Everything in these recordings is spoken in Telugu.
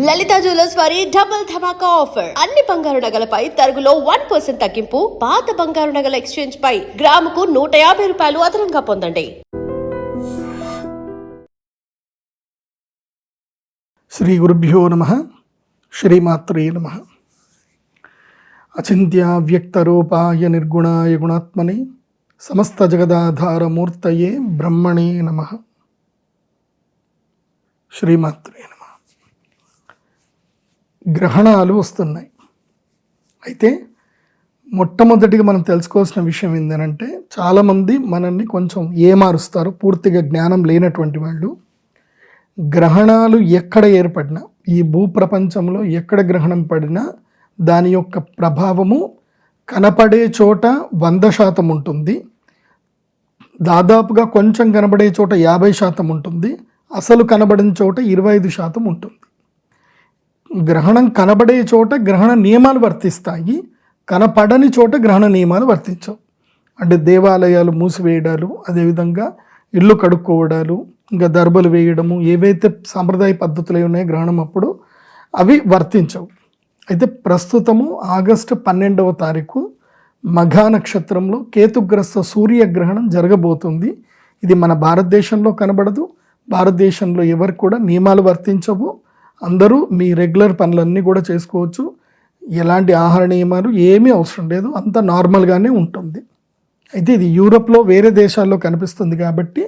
లలిత జ్యువెలర్స్ వారి డబుల్ ధమాకా ఆఫర్. అన్ని బంగారు నగలపై తరుగులో 1% తగ్గింపు. పాత బంగారు నగల ఎక్స్చేంజ్ పై గ్రాముకు 150 రూపాయలు అదనంగా పొందండి. శ్రీ గురుభ్యో నమః. శ్రీమాత్రే నమః. అచింత్య వ్యక్తరూపాయ నిర్గుణాయ గుణాత్మనే సమస్త జగదాధారమూర్తయే బ్రహ్మణే నమః. శ్రీమాత్రే నమః. గ్రహణాలు వస్తున్నాయి. అయితే మొట్టమొదటిగా మనం తెలుసుకోవాల్సిన విషయం ఏంటంటే, చాలామంది మనల్ని కొంచెం ఏమారుస్తారు, పూర్తిగా జ్ఞానం లేనటువంటి వాళ్ళు. గ్రహణాలు ఎక్కడ ఏర్పడినా, ఈ భూప్రపంచంలో ఎక్కడ గ్రహణం పడినా దాని యొక్క ప్రభావము కనపడే చోట 100% ఉంటుంది, దాదాపుగా కొంచెం కనబడే చోట 50% ఉంటుంది, అసలు కనబడిన చోట 25% ఉంటుంది. గ్రహణం కనబడే చోట గ్రహణ నియమాలు వర్తిస్తాయి, కనపడని చోట గ్రహణ నియమాలు వర్తించవు. అంటే దేవాలయాలు మూసివేయడాలు, అదేవిధంగా ఇల్లు కడుక్కోవడాలు, ఇంకా దర్బలు వేయడము, ఏవైతే సాంప్రదాయ పద్ధతులు ఉన్నాయో గ్రహణం అప్పుడు అవి వర్తించవు. అయితే ప్రస్తుతము ఆగస్టు 12వ తారీఖు మఘా నక్షత్రంలో కేతుగ్రస్త సూర్యగ్రహణం జరగబోతుంది. ఇది మన భారతదేశంలో కనబడదు, భారతదేశంలో ఎవరికి కూడా నియమాలు వర్తించవు. అందరూ మీ రెగ్యులర్ పనులన్నీ కూడా చేసుకోవచ్చు, ఎలాంటి ఆహార నియమాలు ఏమీ అవసరం లేదు, అంత నార్మల్గానే ఉంటుంది. అయితే ఇది యూరోప్లో వేరే దేశాల్లో కనిపిస్తుంది కాబట్టి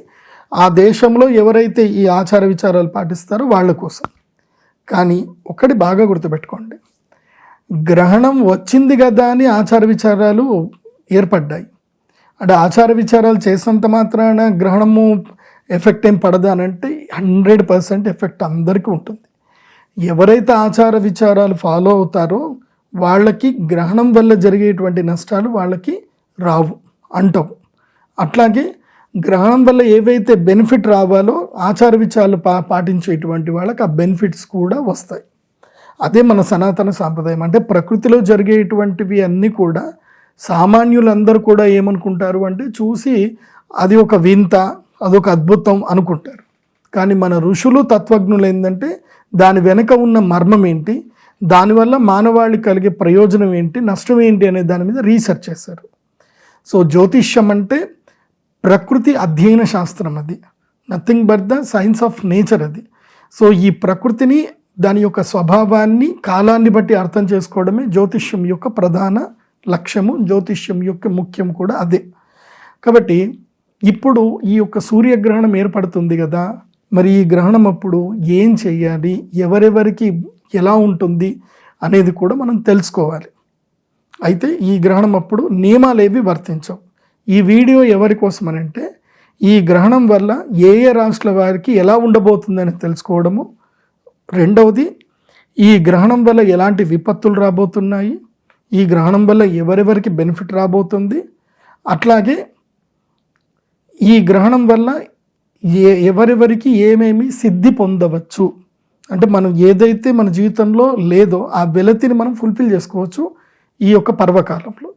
ఆ దేశంలో ఎవరైతే ఈ ఆచార విచారాలు పాటిస్తారో వాళ్ళ కోసం. కానీ ఒకటి బాగా గుర్తుపెట్టుకోండి, గ్రహణం వచ్చింది కదా అని ఆచార విచారాలు ఏర్పడ్డాయి. అంటే ఆచార విచారాలు చేసినంత మాత్రాన గ్రహణము ఎఫెక్ట్ ఏం పడదా అని అంటే 100% ఎఫెక్ట్ అందరికీ ఉంటుంది. ఎవరైతే ఆచార విచారాలు ఫాలో అవుతారో వాళ్ళకి గ్రహణం వల్ల జరిగేటువంటి నష్టాలు వాళ్ళకి రావు, అంటవు. అట్లాగే గ్రహణం వల్ల ఏవైతే బెనిఫిట్ రావాలో ఆచార విచారాలు పాటించేటువంటి వాళ్ళకి ఆ బెనిఫిట్స్ కూడా వస్తాయి. అదే మన సనాతన సాంప్రదాయం. అంటే ప్రకృతిలో జరిగేటువంటివి అన్నీ కూడా సామాన్యులందరూ కూడా ఏమనుకుంటారు అంటే, చూసి అది ఒక వింత, అదొక అద్భుతం అనుకుంటారు. కానీ మన ఋషులు తత్వజ్ఞులు ఏంటంటే దాని వెనుక ఉన్న మర్మం ఏంటి, దానివల్ల మానవాళికి కలిగే ప్రయోజనం ఏంటి, నష్టం ఏంటి అనే దాని మీద రీసెర్చ్ చేశారు. సో జ్యోతిష్యం అంటే ప్రకృతి అధ్యయన శాస్త్రం, అది nothing but the science of nature. అది సో ఈ ప్రకృతిని, దాని యొక్క స్వభావాన్ని, కాలాన్ని బట్టి అర్థం చేసుకోవడమే జ్యోతిష్యం యొక్క ప్రధాన లక్ష్యము, జ్యోతిష్యం యొక్క ముఖ్యం కూడా అదే. కాబట్టి ఇప్పుడు ఈ యొక్క సూర్యగ్రహణం ఏర్పడుతుంది కదా, మరి ఈ గ్రహణం అప్పుడు ఏం చేయాలి, ఎవరెవరికి ఎలా ఉంటుంది అనేది కూడా మనం తెలుసుకోవాలి. అయితే ఈ గ్రహణం అప్పుడు నియమాలు ఏవి వర్తించవు. ఈ వీడియో ఎవరి కోసం అని అంటే, ఈ గ్రహణం వల్ల ఏ ఏ రాష్ట్రాల వారికి ఎలా ఉండబోతుందని తెలుసుకోవడము, రెండవది ఈ గ్రహణం వల్ల ఎలాంటి విపత్తులు రాబోతున్నాయి, ఈ గ్రహణం వల్ల ఎవరెవరికి బెనిఫిట్ రాబోతుంది, అట్లాగే ఈ గ్రహణం వల్ల ఎవరెవరికి ఏమేమి సిద్ధి పొందవచ్చు, అంటే మనం ఏదైతే మన జీవితంలో లేదో ఆ వెలతిని మనం ఫుల్ఫిల్ చేసుకోవచ్చు ఈ యొక్క పర్వకాలంలో.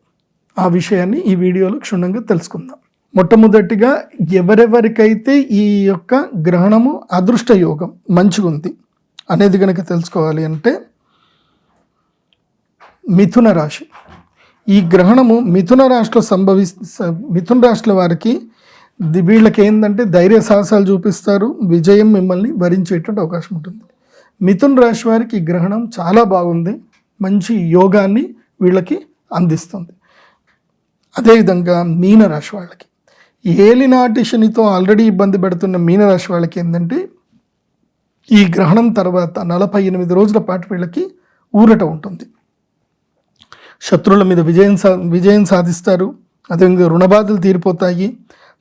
ఆ విషయాన్ని ఈ వీడియోలో క్షుణ్ణంగా తెలుసుకుందాం. మొట్టమొదటిగా ఎవరెవరికైతే ఈ యొక్క గ్రహణము అదృష్ట యోగం మంచిగా ఉంది అనేది కనుక తెలుసుకోవాలి అంటే, మిథున రాశి. ఈ గ్రహణము మిథున రాశిలో మిథున రాశుల వారికి వీళ్ళకి ఏంటంటే ధైర్య సాహసాలు చూపిస్తారు, విజయం మిమ్మల్ని భరించేటువంటి అవకాశం ఉంటుంది. మిథున రాశి వారికి ఈ గ్రహణం చాలా బాగుంది, మంచి యోగాన్ని వీళ్ళకి అందిస్తుంది. అదేవిధంగా మీనరాశి వాళ్ళకి, ఏలినాటి శనితో ఆల్రెడీ ఇబ్బంది పెడుతున్న మీనరాశి వాళ్ళకి ఏంటంటే ఈ గ్రహణం తర్వాత 48 రోజుల పాటు వీళ్ళకి ఊరట ఉంటుంది. శత్రువుల మీద విజయం సాధిస్తారు, అదేవిధంగా రుణబాధలు తీరిపోతాయి,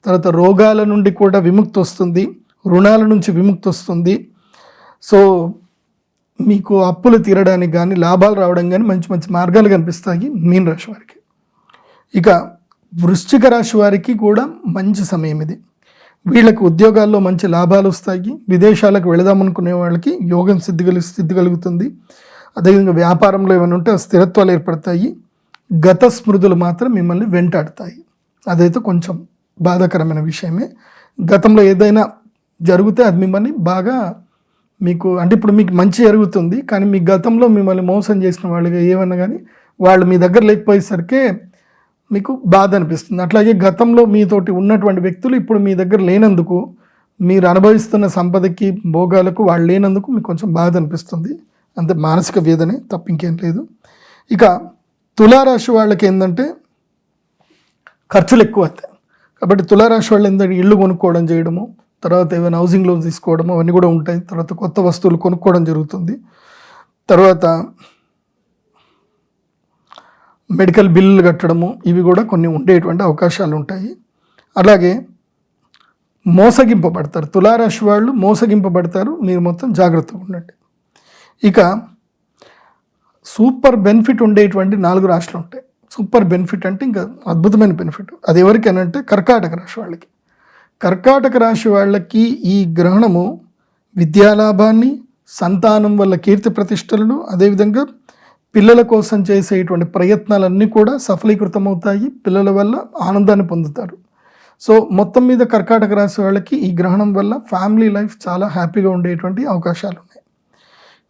తర్వాత రోగాల నుండి కూడా విముక్తి వస్తుంది, రుణాల నుంచి విముక్తి వస్తుంది. సో మీకు అప్పులు తీరడానికి కానీ లాభాలు రావడం కానీ మంచి మంచి మార్గాలు కనిపిస్తాయి మీన రాశి వారికి. ఇక వృశ్చిక రాశి వారికి కూడా మంచి సమయం ఇది. వీళ్ళకి ఉద్యోగాల్లో మంచి లాభాలు వస్తాయి, విదేశాలకు వెళదామనుకునే వాళ్ళకి యోగం సిద్ధి కలుగుతుంది. అదేవిధంగా వ్యాపారంలో ఏమైనా ఉంటే స్థిరత్వాలు ఏర్పడతాయి. గత స్మృతులు మాత్రం మిమ్మల్ని వెంటాడుతాయి, అదైతే కొంచెం బాధాకరమైన విషయమే. గతంలో ఏదైనా జరిగితే అది మిమ్మల్ని బాగా మీకు అంటే ఇప్పుడు మీకు మంచి జరుగుతుంది, కానీ మీ గతంలో మిమ్మల్ని మోసం చేసిన వాళ్ళుగా ఏమన్నా కానీ వాళ్ళు మీ దగ్గర లేకపోయేసరికి మీకు బాధ అనిపిస్తుంది. అట్లాగే గతంలో మీతోటి ఉన్నటువంటి వ్యక్తులు ఇప్పుడు మీ దగ్గర లేనందుకు, మీరు అనుభవిస్తున్న సంపదకి భోగాలకు వాళ్ళు లేనందుకు మీకు కొంచెం బాధ అనిపిస్తుంది. అంతే, మానసిక వేదనే తప్ప ఇంకేం లేదు. ఇక తులారాశి వాళ్ళకి ఏంటంటే ఖర్చులు ఎక్కువ అవుతాయి. కాబట్టి తులారాశి వాళ్ళు ఏంటంటే ఇళ్ళు కొనుక్కోవడం చేయడము, తర్వాత ఏమైనా హౌసింగ్ లోన్స్ తీసుకోవడము అవన్నీ కూడా ఉంటాయి. తర్వాత కొత్త వస్తువులు కొనుక్కోవడం జరుగుతుంది. తర్వాత మెడికల్ బిల్లులు కట్టడము ఇవి కూడా కొన్ని ఉండేటువంటి అవకాశాలు ఉంటాయి. అలాగే మోసగింపబడతారు, తులారాశి వాళ్ళు మోసగింపబడతారు, మీరు మొత్తం జాగ్రత్తగా ఉండండి. ఇక సూపర్ బెనిఫిట్ ఉండేటువంటి 4 రాశులు ఉంటాయి. సూపర్ బెనిఫిట్ అంటే ఇంకా అద్భుతమైన బెనిఫిట్. అది ఎవరికైనా కర్కాటక రాశి వాళ్ళకి. కర్కాటక రాశి వాళ్ళకి ఈ గ్రహణము విద్యాలాభాన్ని, సంతానం వల్ల కీర్తి ప్రతిష్టలను, అదేవిధంగా పిల్లల కోసం చేసేటువంటి ప్రయత్నాలన్నీ కూడా సఫలీకృతం అవుతాయి. పిల్లల వల్ల ఆనందాన్ని పొందుతారు. సో మొత్తం మీద కర్కాటక రాశి వాళ్ళకి ఈ గ్రహణం వల్ల ఫ్యామిలీ లైఫ్ చాలా హ్యాపీగా ఉండేటువంటి అవకాశాలు ఉన్నాయి.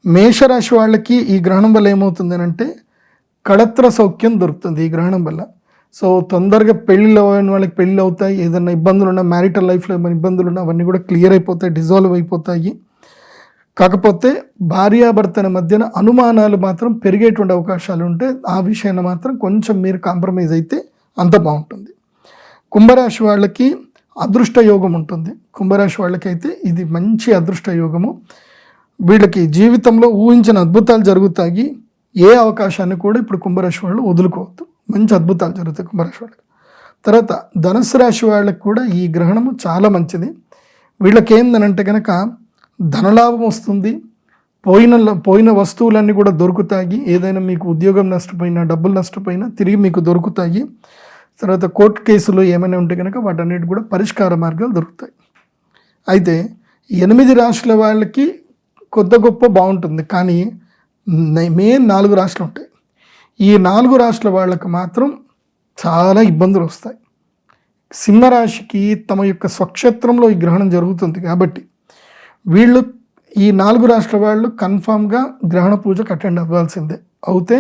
మేషరాశి వాళ్ళకి ఈ గ్రహణం వల్ల ఏమవుతుంది అంటే కళత్ర సౌఖ్యం దొరుకుతుంది ఈ గ్రహణం వల్ల. సో తొందరగా పెళ్ళిళ్ళు అయిన వాళ్ళకి పెళ్ళి అవుతాయి. ఏదైనా ఇబ్బందులు ఉన్నా, మ్యారిటల్ లైఫ్లో ఏమైనా ఇబ్బందులు ఉన్నా అవన్నీ కూడా క్లియర్ అయిపోతాయి, డిజాల్వ్ అయిపోతాయి. కాకపోతే భార్యాభర్తల మధ్యన అనుమానాలు మాత్రం పెరిగేటువంటి అవకాశాలు ఉంటే ఆ విషయాన్ని మాత్రం కొంచెం మీరు కాంప్రమైజ్ అయితే అంత బాగుంటుంది. కుంభరాశి వాళ్ళకి అదృష్ట యోగం ఉంటుంది. కుంభరాశి వాళ్ళకైతే ఇది మంచి అదృష్ట యోగము. వీళ్ళకి జీవితంలో ఊహించిన అద్భుతాలు జరుగుతాయి. ఏ అవకాశాన్ని కూడా ఇప్పుడు కుంభరాశి వాళ్ళు వదులుకోవద్దు. మంచి అద్భుతాలు జరుగుతాయి కుంభరాశి వాళ్ళకి. తర్వాత ధనుసు రాశి వాళ్ళకి కూడా ఈ గ్రహణము చాలా మంచిది. వీళ్ళకి ఏందనంటే కనుక ధనలాభం వస్తుంది. పోయిన వస్తువులన్నీ కూడా దొరుకుతాయి. ఏదైనా మీకు ఉద్యోగం నష్టపోయినా, డబ్బులు నష్టపోయినా తిరిగి మీకు దొరుకుతాయి. తర్వాత కోర్టు కేసులు ఏమైనా ఉంటే కనుక వాటన్నిటి కూడా పరిష్కార మార్గాలు దొరుకుతాయి. అయితే 8 రాశుల వాళ్ళకి కొద్ది గొప్ప బాగుంటుంది, కానీ మెయిన్ 4 రాశులు ఉంటాయి. ఈ 4 రాశుల వాళ్ళకి మాత్రం చాలా ఇబ్బందులు వస్తాయి. సింహరాశికి తమ యొక్క స్వక్షేత్రంలో ఈ గ్రహణం జరుగుతుంది కాబట్టి వీళ్ళు ఈ 4 రాశుల వాళ్ళు కన్ఫామ్గా గ్రహణ పూజకు అటెండ్ అవ్వాల్సిందే. అవుతే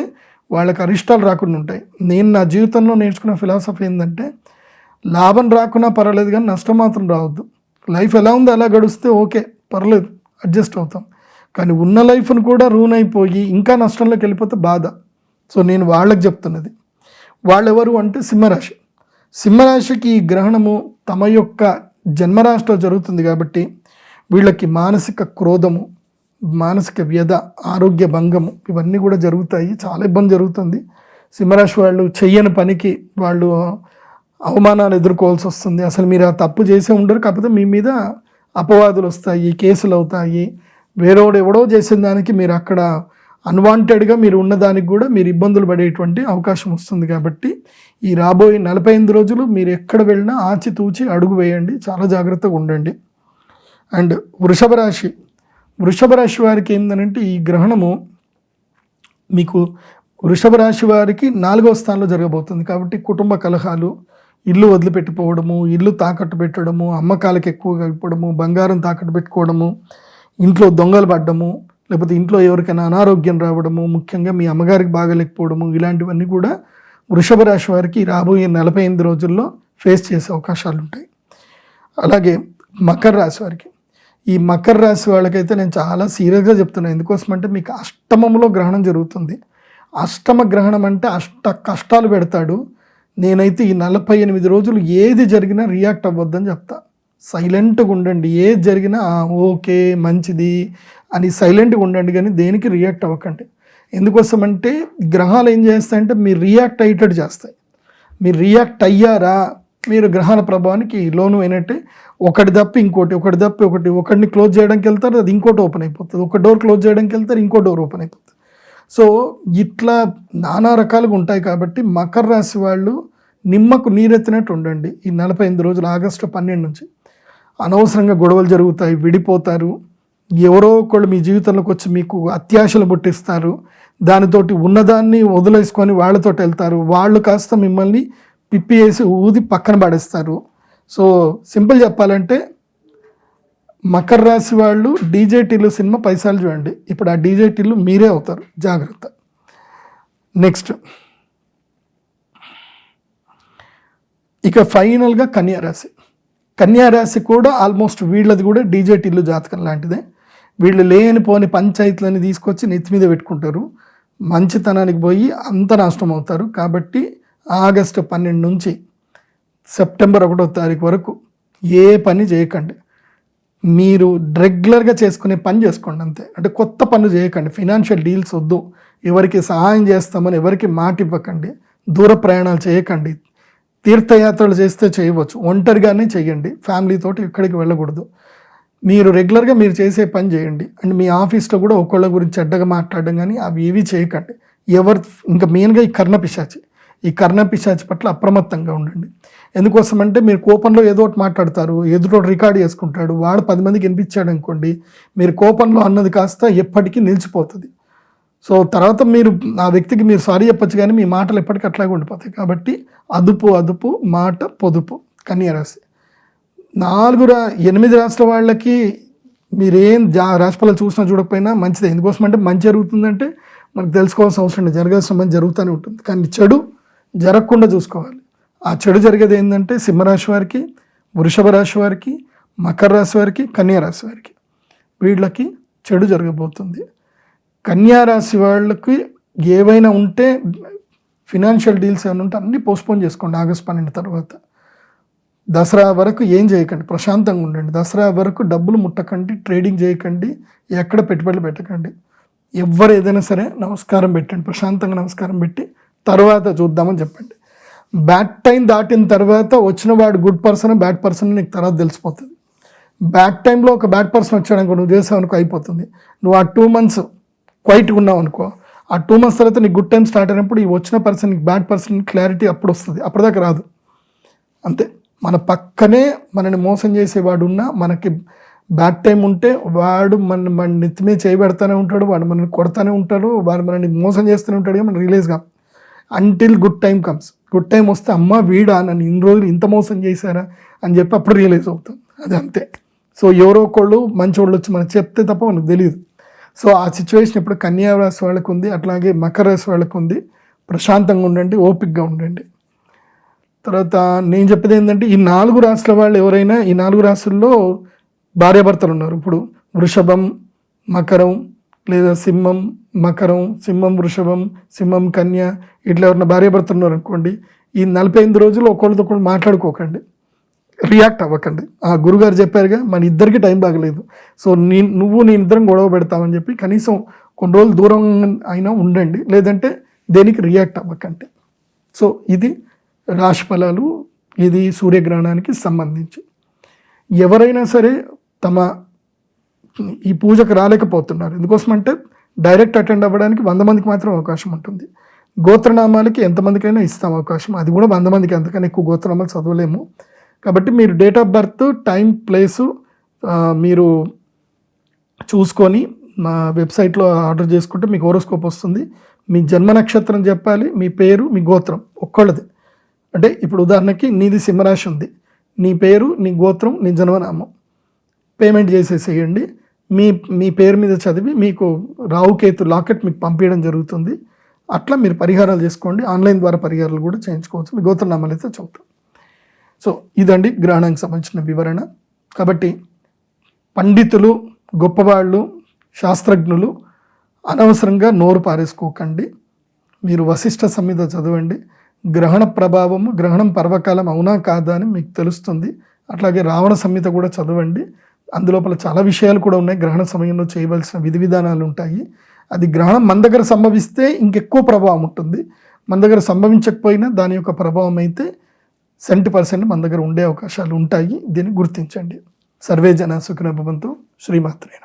వాళ్ళకి అరిష్టాలు రాకుండా ఉంటాయి. నేను నా జీవితంలో నేర్చుకున్న ఫిలాసఫీ ఏంటంటే లాభం రాకున్నా పర్వాలేదు, కానీ నష్టం మాత్రం రావద్దు. లైఫ్ ఎలా ఉందో అలా గడిస్తే ఓకే, పర్లేదు, అడ్జస్ట్ అవుతాం. కానీ ఉన్న లైఫ్ను కూడా రూన్ అయిపోయి ఇంకా నష్టంలోకి వెళ్ళిపోతే బాధ. సో నేను వాళ్ళకి చెప్తున్నది, వాళ్ళెవరు అంటే సింహరాశి. సింహరాశికి ఈ గ్రహణము తమ యొక్క జన్మరాశిలో జరుగుతుంది కాబట్టి వీళ్ళకి మానసిక క్రోధము, మానసిక వ్యధ, ఆరోగ్య భంగము ఇవన్నీ కూడా జరుగుతాయి. చాలా ఇబ్బంది జరుగుతుంది. సింహరాశి వాళ్ళు చెయ్యని పనికి వాళ్ళు అవమానాలు ఎదుర్కోవాల్సి వస్తుంది. అసలు మీరు ఆ తప్పు చేసే ఉండరు, కాకపోతే మీ మీద అపవాదులు వస్తాయి, కేసులు అవుతాయి. వేరేవాడు ఎవడో చేసిన దానికి మీరు అక్కడ అన్వాంటెడ్గా మీరు ఉన్నదానికి కూడా మీరు ఇబ్బందులు పడేటువంటి అవకాశం వస్తుంది. కాబట్టి ఈ రాబోయే 45 రోజులు మీరు ఎక్కడ వెళ్ళినా ఆచితూచి అడుగు వేయండి, చాలా జాగ్రత్తగా ఉండండి. అండ్ వృషభ రాశి వారికి ఏంటంటే ఈ గ్రహణము మీకు వృషభ రాశి వారికి 4వ స్థానంలో జరగబోతుంది. కాబట్టి కుటుంబ కలహాలు, ఇల్లు వదిలిపెట్టిపోవడము, ఇల్లు తాకట్టు పెట్టడము, అమ్మకాలకు ఎక్కువగా ఇవ్వడము, బంగారం తాకట్టు పెట్టుకోవడము, ఇంట్లో దొంగలు పడ్డము, లేకపోతే ఇంట్లో ఎవరికైనా అనారోగ్యం రావడము, ముఖ్యంగా మీ అమ్మగారికి బాగలేకపోవడము, ఇలాంటివన్నీ కూడా వృషభ రాశి వారికి రాబోయే 45 రోజుల్లో ఫేస్ చేసే అవకాశాలు ఉంటాయి. అలాగే మకర రాశి వారికి, ఈ మకర రాశి వాళ్ళకైతే నేను చాలా సీరియస్గా చెప్తున్నాను. ఎందుకోసమంటే మీకు అష్టమంలో గ్రహణం జరుగుతుంది. అష్టమ గ్రహణం అంటే అష్ట కష్టాలు పెడతాడు. నేనైతే ఈ 48 రోజులు ఏది జరిగినా రియాక్ట్ అవ్వద్దని చెప్తా. సైలెంట్గా ఉండండి. ఏది జరిగినా ఓకే మంచిది అని సైలెంట్గా ఉండండి, కానీ దేనికి రియాక్ట్ అవ్వకండి. ఎందుకోసమంటే గ్రహాలు ఏం చేస్తాయంటే మీరు రియాక్ట్ అయ్యేటట్టు చేస్తాయి. మీరు రియాక్ట్ అయ్యారా మీరు గ్రహాల ప్రభావానికి లోను అయినట్టే. ఒకటి తప్పి ఇంకోటి, ఒకటిని క్లోజ్ చేయడానికి వెళ్తారు, అది ఇంకోటి ఓపెన్ అయిపోతుంది. ఒక డోర్ క్లోజ్ చేయడానికి వెళ్తారు, ఇంకో డోర్ ఓపెన్ అయిపోతుంది. సో ఇట్లా నానా రకాలుగా ఉంటాయి. కాబట్టి మకర రాశి వాళ్ళు నిమ్మకు నీరెత్తినట్టు ఉండండి ఈ 45 రోజులు. ఆగస్టు 12 నుంచి అనవసరంగా గొడవలు జరుగుతాయి, విడిపోతారు. ఎవరో ఒకళ్ళు మీ జీవితంలోకి వచ్చి మీకు అత్యాశలు పుట్టిస్తారు. దానితోటి ఉన్నదాన్ని వదిలేసుకొని వాళ్ళతో వెళ్తారు. వాళ్ళు కాస్త మిమ్మల్ని పిప్పి వేసి ఊది పక్కన పడేస్తారు. సో సింపుల్ చెప్పాలంటే మకర రాశి వాళ్ళు డీజే టిల్లు సినిమా పైసలు చూడండి. ఇప్పుడు ఆ డీజే టిల్లు మీరే అవుతారు, జాగ్రత్త. నెక్స్ట్ ఇక ఫైనల్గా కన్యారాశి. కన్యారాశి కూడా ఆల్మోస్ట్ వీళ్ళది కూడా డీజే టిల్లు జాతకం లాంటిదే. వీళ్ళు లేనిపోని పంచాయతీలని తీసుకొచ్చి నెత్తి మీద పెట్టుకుంటారు, మంచితనానికి పోయి అంత నాశనం అవుతారు. కాబట్టి ఆగస్టు 12 నుంచి సెప్టెంబర్ 1వ తారీఖు వరకు ఏ పని చేయకండి. మీరు రెగ్యులర్గా చేసుకునే పని చేసుకోండి అంతే. అంటే కొత్త పనులు చేయకండి, ఫినాన్షియల్ డీల్స్ వద్దు, ఎవరికి సహాయం చేస్తామని ఎవరికి మాట ఇవ్వకండి, దూర ప్రయాణాలు చేయకండి. తీర్థయాత్రలు చేస్తే చేయవచ్చు, ఒంటరిగానే చేయండి, ఫ్యామిలీతోటి ఎక్కడికి వెళ్ళకూడదు. మీరు రెగ్యులర్గా మీరు చేసే పని చేయండి. అండ్ మీ ఆఫీస్లో కూడా ఒకళ్ళ గురించి చెడ్డగా మాట్లాడడం కానీ అవి ఏవి చేయకండి. ఇంకా మెయిన్గా ఈ కర్ణపిశాచి పట్ల అప్రమత్తంగా ఉండండి. ఎందుకోసమంటే మీరు కోపంలో ఏదో ఒకటి మాట్లాడతారు, ఎదుటోటి రికార్డ్ చేసుకుంటాడు, వాడు 10 మందికి వినిపించాడు అనుకోండి, మీరు కోపంలో అన్నది కాస్త ఎప్పటికీ నిలిచిపోతుంది. సో తర్వాత మీరు ఆ వ్యక్తికి మీరు సారీ చెప్పచ్చు, కానీ మీ మాటలు ఎప్పటికీ అట్లాగే ఉండిపోతాయి. కాబట్టి అదుపు మాట పొదుపు. కన్యారాశి 8 రాశుల వాళ్ళకి మీరేం రాశిఫలాలు చూసినా చూడకపోయినా మంచిదే. ఎందుకోసం అంటే మంచి జరుగుతుందంటే మనకు తెలుసుకోవాల్సిన అవసరం లేదు, జరగాల్సిన మంచి జరుగుతూనే ఉంటుంది. కానీ చెడు జరగకుండా చూసుకోవాలి. ఆ చెడు జరిగేది ఏంటంటే సింహరాశి వారికి, వృషభ రాశి వారికి, మకర రాశి వారికి, కన్యారాశి వారికి, వీళ్ళకి చెడు జరగబోతుంది. కన్యారాశి వాళ్ళకి ఏవైనా ఉంటే ఫినాన్షియల్ డీల్స్ ఏమైనా ఉంటే అన్నీ పోస్ట్పోన్ చేసుకోండి ఆగస్టు 12 తర్వాత. దసరా వరకు ఏం చేయకండి, ప్రశాంతంగా ఉండండి. దసరా వరకు డబ్బులు ముట్టకండి, ట్రేడింగ్ చేయకండి, ఎక్కడ పెట్టుబడులు పెట్టకండి. ఎవరు ఏదైనా సరే నమస్కారం పెట్టండి, ప్రశాంతంగా నమస్కారం పెట్టి తర్వాత చూద్దామని చెప్పండి. బ్యాడ్ టైం దాటిన తర్వాత వచ్చిన వాడు గుడ్ పర్సన్ బ్యాడ్ పర్సన్ నీకు తర్వాత తెలిసిపోతుంది. బ్యాడ్ టైంలో ఒక బ్యాడ్ పర్సన్ వచ్చాడనుకో, నువ్వు చేసావు అనుకో, అయిపోతుంది. నువ్వు ఆ 2 months క్వైట్గా ఉన్నావు అనుకో, ఆ 2 months తర్వాత నీకు గుడ్ టైం స్టార్ట్ అయినప్పుడు ఈ వచ్చిన పర్సన్ బ్యాడ్ పర్సన్ క్లారిటీ అప్పుడు వస్తుంది, అప్పటిదాకా రాదు. అంతే. మన పక్కనే మనని మోసం చేసేవాడు ఉన్నా, మనకి బ్యాడ్ టైం ఉంటే వాడు మన నెత్తిమే చేయబెడతానే ఉంటాడు, వాడు మనల్ని కొడతానే ఉంటాడు, వాడు మనల్ని మోసం చేస్తూనే ఉంటాడు. మనం రిలీజ్ కాం until good time comes. Good time వస్తే అమ్మ వీడా నన్ను ఇన్ని రోజులు ఇంత మోసం చేశారా అని చెప్పి అప్పుడు రియలైజ్ అవుతాం. అది అంతే. సో ఎవరో ఒకళ్ళు మంచి వాళ్ళు వచ్చి మనకు చెప్తే తప్ప మనకు తెలియదు. సో ఆ సిచ్యువేషన్ ఇప్పుడు కన్యా రాశి వాళ్ళకు ఉంది, అట్లాగే మకర రాశి వాళ్ళకు ఉంది. ప్రశాంతంగా ఉండండి, ఓపికగా ఉండండి. తర్వాత నేను చెప్పేది ఏంటంటే ఈ 4 రాశుల వాళ్ళు ఎవరైనా, ఈ 4 రాశుల్లో భార్యాభర్తలు ఉన్నారు. ఇప్పుడు వృషభం, మకరం, లేదా సింహం మకరం, సింహం వృషభం, సింహం కన్య, ఇట్లా ఎవరైనా భార్యాభర్తలు ఉన్నారు అనుకోండి, ఈ 45 రోజులు ఒకళ్ళు మాట్లాడుకోకండి, రియాక్ట్ అవ్వకండి. ఆ గురుగారు చెప్పారుగా, మన ఇద్దరికి టైం బాగలేదు, సో నేను ఇద్దరం గొడవ పెడతామని చెప్పి కనీసం కొన్ని రోజులు దూరం అయినా ఉండండి, లేదంటే దేనికి రియాక్ట్ అవ్వకండి. సో ఇది రాశి ఫలాలు, ఇది సూర్యగ్రహణానికి సంబంధించి. ఎవరైనా సరే తమ ఈ పూజకు రాలేకపోతున్నారు, ఎందుకోసమంటే డైరెక్ట్ అటెండ్ అవ్వడానికి 100 మందికి మాత్రం అవకాశం ఉంటుంది. గోత్రనామాలకి ఎంతమందికైనా ఇస్తాం అవకాశం, అది కూడా 100 మందికి, అంతకన్నా ఎక్కువ గోత్రనామాలు చదవలేము. కాబట్టి మీరు date of birth, time, place మీరు చూసుకొని మా వెబ్సైట్లో ఆర్డర్ చేసుకుంటే మీకు హోరోస్కోప్ వస్తుంది. మీ జన్మ నక్షత్రం చెప్పాలి, మీ పేరు, మీ గోత్రం ఒక్కళ్ళది. అంటే ఇప్పుడు ఉదాహరణకి నీది సింహరాశి ఉంది, నీ పేరు, నీ గోత్రం, నీ జన్మనామం పేమెంట్ చేసేసేయండి. మీ పేరు మీద చదివి మీకు రావుకేతు లాకెట్ మీకు పంపించడం జరుగుతుంది. అట్లా మీరు పరిహారాలు చేసుకోండి. ఆన్లైన్ ద్వారా పరిహారాలు కూడా చేయించుకోవచ్చు, మీ గోత్రనామాలు అయితే చదువుతాం. సో ఇదండి గ్రహణానికి సంబంధించిన వివరణ. కాబట్టి పండితులు, గొప్పవాళ్ళు, శాస్త్రజ్ఞులు అనవసరంగా నోరు పారేసుకోకండి. మీరు వశిష్ఠ సంహిత చదవండి. గ్రహణ ప్రభావము, గ్రహణం పర్వకాలం అవునా కాదా అని మీకు తెలుస్తుంది. అట్లాగే రావణ సంహిత కూడా చదవండి. అందులోపల చాలా విషయాలు కూడా ఉన్నాయి. గ్రహణ సమయంలో చేయవలసిన విధి విధానాలు ఉంటాయి. అది గ్రహణం మన దగ్గర సంభవిస్తే ఇంకెక్కువ ప్రభావం ఉంటుంది, మన దగ్గర సంభవించకపోయినా దాని యొక్క ప్రభావం అయితే 70% మన దగ్గర ఉండే అవకాశాలు ఉంటాయి. దీన్ని గుర్తించండి. సర్వే జన సుఖినో భవంతు. శ్రీమాత్రేణ.